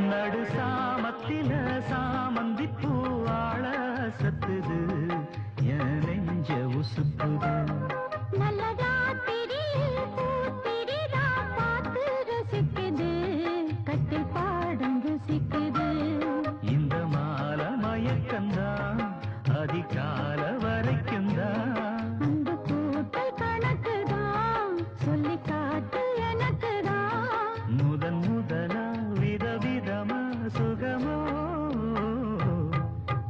நடு சாமத்தில சாமந்தி பூவாழ சத்துது என் நெஞ்ச உசுப்புது. நல்லதா திரியில் பூத்திரிதா பார்த்து ரசிக்குது, கட்டில் பாடம் ருசிக்குது. இந்த மாலை மயக்கந்தான் அதிகால வரைக்கும் தான். அந்த கூட்டல் கணக்குதான் சொல்லி காட்டு எனக்குதான். முதன் முதலா விதவிதமா சுகமோ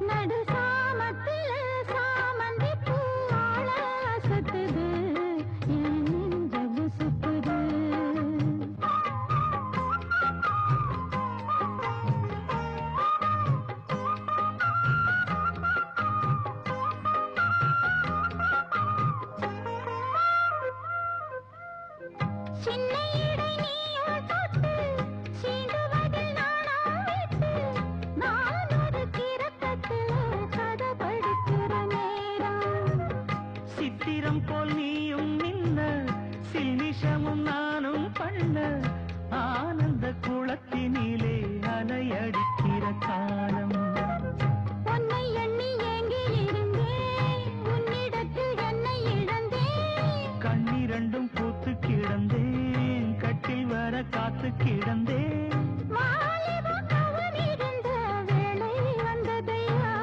நடு சாமத்தில சாமந்தி பூவாழ அசத்துது என் நெஞ்ச உசுப்புது. சின்ன இடை நீயும் தொட்டு சீண்டுவதில் நாணம் விட்டு, நான் ஒரு கிறக்கத்தில் கதை படிக்கிற நேரம். சித்திரம் போல் நீயும் நின்ன சில்மிஷமும் நானும் பண்ண ஆனந்த குளத்தினிலே அலையடிக்கிற காலம். உன்னை எண்ணி ஏங்கி இருந்தேன், உன்னிடத்தில் என்னை இழந்தேன். கண்ணிரண்டும் பூத்து கிடந்தேன், கட்டில் வர காத்து கிடந்தேன். வாலிபம் கவனிருந்த வேளை வந்ததையா,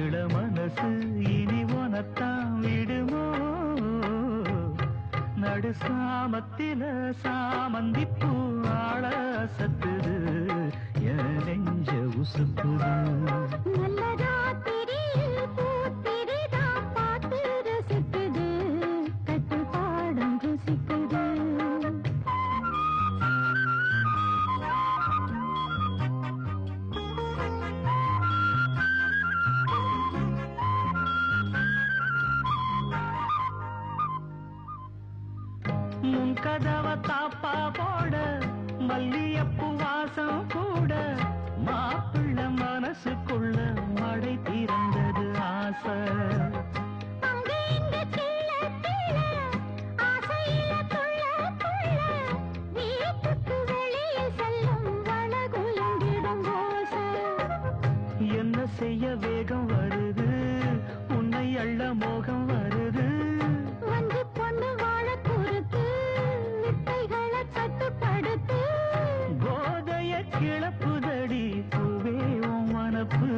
இள மனசு இனி உனத்தான் விடுமோ. நடு சாமத்தில சாமந்தி பூவாழ சத்துது என் நெஞ்ச உசுப்புது. நல்லதா திரியில் பூத்திரிதா பார்த்து ரசிக்குது, கட்டில் பாடம் ருசிக்குது. முன் கதவ தாப்பா போட மல்லியப்பூ வாசம் கூட, மாப்பிள்ள மனசுக்குள்ள மழை திறந்தது ஆசை. அங்க இங்க கிள்ள கிள்ள ஆசையில துள்ள துள்ள, வீட்டுக்கு வெளியே செல்லும் வளகுலங்கிடும் ஓசை. என்ன செய்ய வேகம் வருது, உன்னை அள்ள மோகம் வருது. வந்து பொண்ணு வாழ குறுத்து, வித்தைகளை கட்டுப்படுத்து. போதைய கிளப்புதடி பூவே உன் மனப்பு.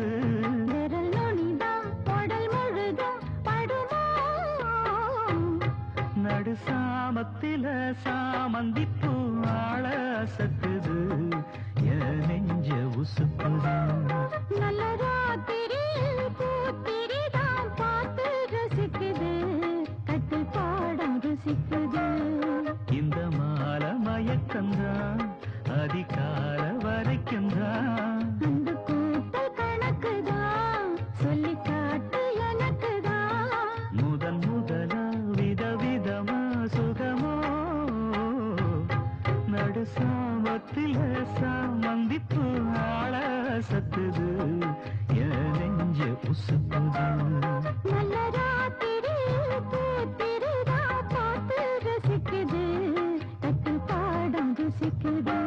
விரல் நுனிதான் உடல் முழுதும் படுமோ. நடு சாமத்தில சாமந்தி பூவாழ சத்துது என் நெஞ்ச உசுப்புது. நல்ல ராத்திரியில் பூத்திரிதான் பார்த்து ரசிக்குது, கட்டில் பாடம் ருசிக்குது. இந்த மாலை மயக்கந்தான் அதிகால வரைக்கும் தான். அந்த கூட்டல் கணக்குதான் சொல்லி காட்டு எனக்குதான். முதன் முதலா விதவிதமா சுகமோ. நடு சாமத்தில சாமந்தி பூவாழ சத்துது என் நெஞ்ச உசுப்புது. நல்ல ராத்திரியில் பூத்திரிதான் பார்த்து ரசிக்குது, கட்டில் பாடம் ருசிக்குது.